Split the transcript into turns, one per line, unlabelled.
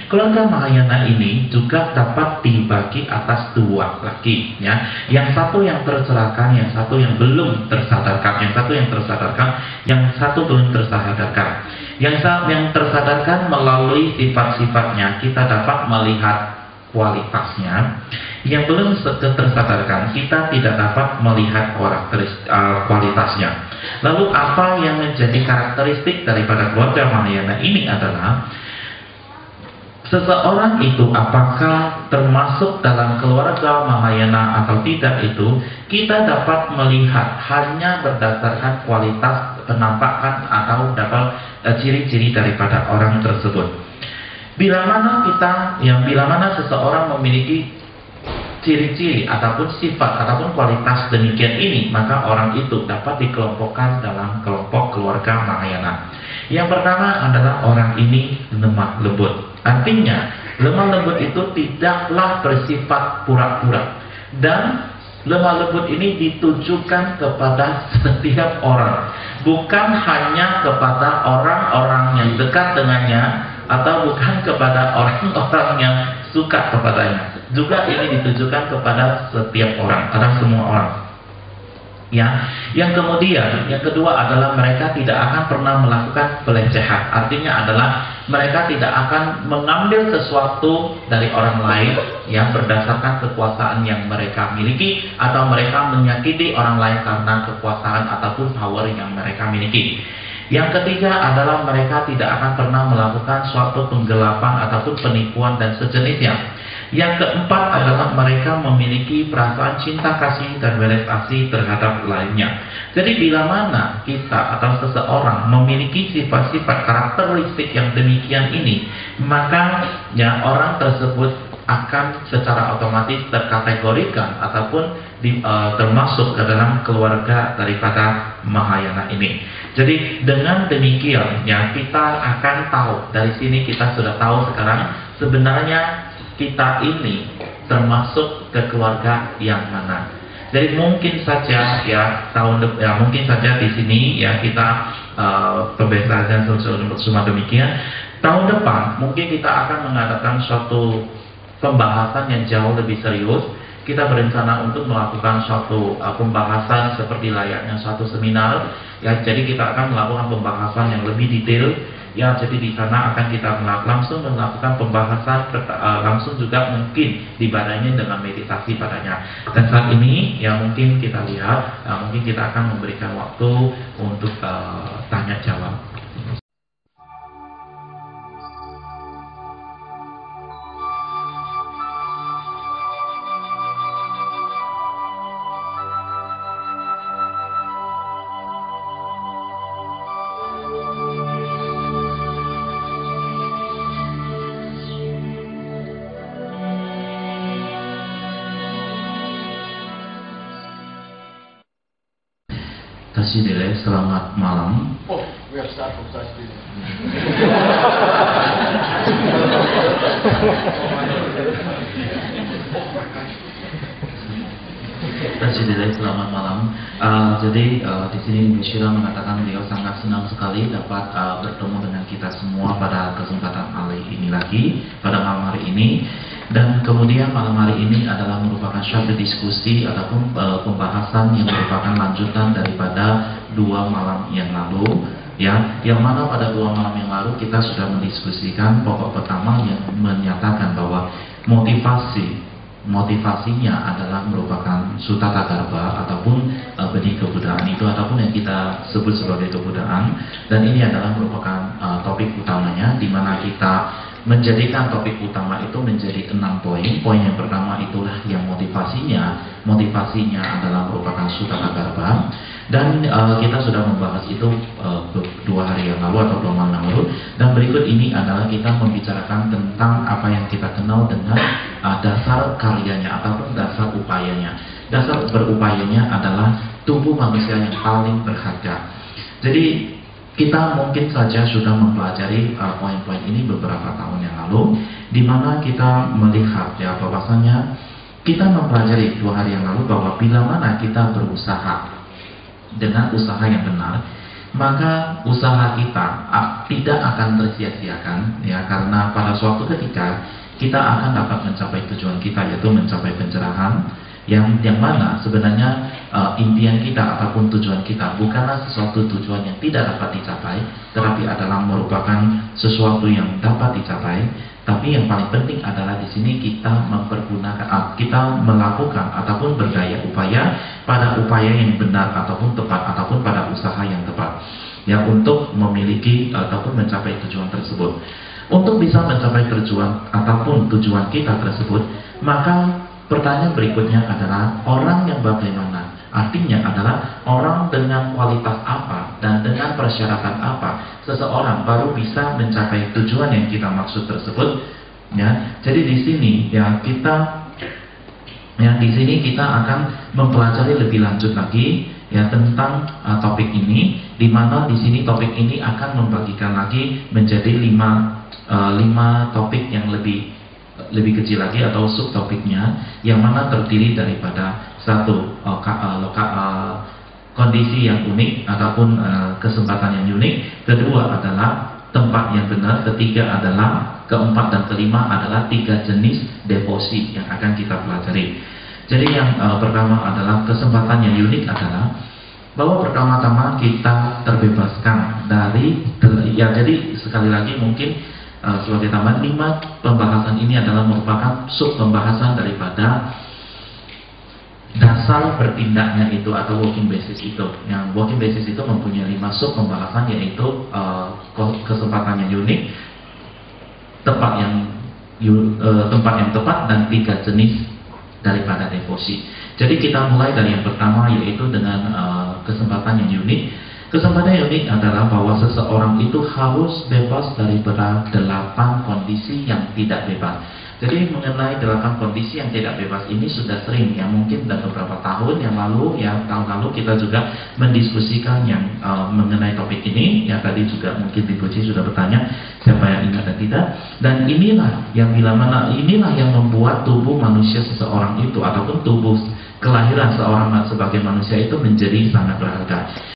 Keluarga Mahayana ini juga dapat dibagi atas dua lagi, ya. Yang satu yang tercerahkan, yang satu yang belum tersadarkan, yang satu yang tersadarkan, yang satu belum tersadarkan. Yang tersadarkan melalui sifat-sifatnya kita dapat melihat kualitasnya. Yang belum tersadarkan kita tidak dapat melihat kualitasnya. Lalu apa yang menjadi karakteristik daripada keluarga Mahayana ini adalah seseorang itu apakah termasuk dalam keluarga Mahayana atau tidak, itu kita dapat melihat hanya berdasarkan kualitas penampakan atau dapat ciri-ciri daripada orang tersebut. Bila mana seseorang memiliki ciri-ciri ataupun sifat ataupun kualitas demikian ini, maka orang itu dapat dikelompokkan dalam kelompok keluarga Mahayana. Yang pertama adalah orang ini lemah lembut. Artinya lemah lembut itu tidaklah bersifat pura-pura, dan lemah lembut ini ditujukan kepada setiap orang, bukan hanya kepada orang-orang yang dekat dengannya atau bukan kepada orang-orang yang suka kepadanya. Juga ini ditujukan kepada setiap orang, pada semua orang. Ya, yang kedua adalah mereka tidak akan pernah melakukan pelecehan. Artinya adalah mereka tidak akan mengambil sesuatu dari orang lain yang berdasarkan kekuasaan yang mereka miliki, atau mereka menyakiti orang lain karena kekuasaan ataupun power yang mereka miliki. Yang ketiga adalah mereka tidak akan pernah melakukan suatu penggelapan ataupun penipuan dan sejenisnya. Yang keempat adalah mereka memiliki perasaan cinta kasih dan belas kasih terhadap lainnya. Jadi bila mana kita atau seseorang memiliki sifat-sifat karakteristik yang demikian ini, maka ya orang tersebut akan secara otomatis terkategorikan ataupun termasuk ke dalam keluarga daripada Mahayana ini. Jadi dengan demikian ya kita akan tahu, dari sini kita sudah tahu sekarang sebenarnya kita ini termasuk ke keluarga yang mana. Jadi mungkin saja ya mungkin saja di sini ya kita pembahasan cuma demikian. Tahun depan mungkin kita akan mengadakan suatu pembahasan yang jauh lebih serius. Kita berencana untuk melakukan suatu pembahasan seperti layaknya suatu seminar. Ya, jadi kita akan melakukan pembahasan yang lebih detail. Ya, jadi di sana akan kita langsung melakukan pembahasan, langsung juga mungkin dibarengi dengan meditasi padanya. Dan saat ini ya mungkin kita lihat, mungkin kita akan memberikan waktu untuk tanya jawab. Tasidele, selamat malam.
Oh, we are start from Tasidele.
Tasidele, selamat malam. Jadi di sini Ibu Syira mengatakan beliau sangat senang sekali dapat bertemu dengan kita semua pada kesempatan kali ini lagi, pada malam hari ini. Dan kemudian malam hari ini adalah merupakan suatu diskusi ataupun pembahasan yang merupakan lanjutan daripada 2 malam yang lalu, ya, yang mana pada 2 malam yang lalu kita sudah mendiskusikan pokok pertama yang menyatakan bahwa motivasinya adalah merupakan sutata garba ataupun benih kebudayaan itu, ataupun yang kita sebut sebagai kebudayaan. Dan ini adalah merupakan topik utamanya, di mana kita menjadikan topik utama itu menjadi 6 poin. Poin yang pertama itulah yang motivasinya adalah merupakan sutata garba, dan kita sudah membahas itu 2 hari yang lalu atau 2 malam yang lalu. Dan berikut ini adalah kita membicarakan tentang apa yang kita kenal dengan dasar karyanya ataupun dasar upayanya. Dasar berupayanya adalah tubuh manusia yang paling berharga. Jadi kita mungkin saja sudah mempelajari poin-poin ini beberapa tahun yang lalu, di mana kita melihat ya bahwasanya kita mempelajari 2 hari yang lalu bahwa bila mana kita berusaha dengan usaha yang benar, maka usaha kita tidak akan tersia-siakan, ya, karena pada suatu ketika kita akan dapat mencapai tujuan kita, yaitu mencapai pencerahan, yang mana sebenarnya impian kita ataupun tujuan kita bukanlah sesuatu tujuan yang tidak dapat dicapai, tetapi adalah merupakan sesuatu yang dapat dicapai. Tapi yang paling penting adalah di sini kita kita melakukan ataupun berdaya upaya pada upaya yang benar ataupun tepat, ataupun pada usaha yang tepat, ya, untuk memiliki ataupun mencapai tujuan tersebut. Untuk bisa mencapai tujuan ataupun tujuan kita tersebut, maka pertanyaan berikutnya adalah orang yang bagaimana? Artinya adalah orang dengan kualitas apa dan dengan persyaratan apa seseorang baru bisa mencapai tujuan yang kita maksud tersebut, ya. Jadi di sini ya di sini kita akan mempelajari lebih lanjut lagi, ya, tentang topik ini, di mana di sini topik ini akan membagikan lagi menjadi 5 topik yang lebih kecil lagi atau subtopiknya, yang mana terdiri daripada satu kondisi yang unik ataupun kesempatan yang unik, kedua adalah tempat yang benar, ketiga adalah, keempat dan kelima adalah 3 jenis devosi yang akan kita pelajari. Jadi yang pertama adalah kesempatan yang unik adalah bahwa pertama-tama kita terbebaskan dari, ya, jadi sekali lagi mungkin sebagai tambahan, 5 pembahasan ini adalah merupakan sub pembahasan daripada dasar bertindaknya itu atau working basis itu. Yang working basis itu mempunyai 5 sub pembahasan, yaitu kesempatan yang unik, tempat yang tepat, dan 3 jenis daripada devosi. Jadi kita mulai dari yang pertama, yaitu dengan kesempatan yang unik. Kesempatan yang unik adalah bahwa seseorang itu harus bebas daripada 8 kondisi yang tidak bebas. Jadi mengenai 8 kondisi yang tidak bebas ini sudah sering, ya, mungkin dalam beberapa tahun yang lalu, ya, tahun lalu kita juga mendiskusikan yang mengenai topik ini, ya. Tadi juga mungkin Ibu Ci sudah bertanya siapa yang ingat dan tidak. Dan inilah yang inilah yang membuat tubuh manusia seseorang itu ataupun tubuh kelahiran seorang sebagai manusia itu menjadi sangat berharga.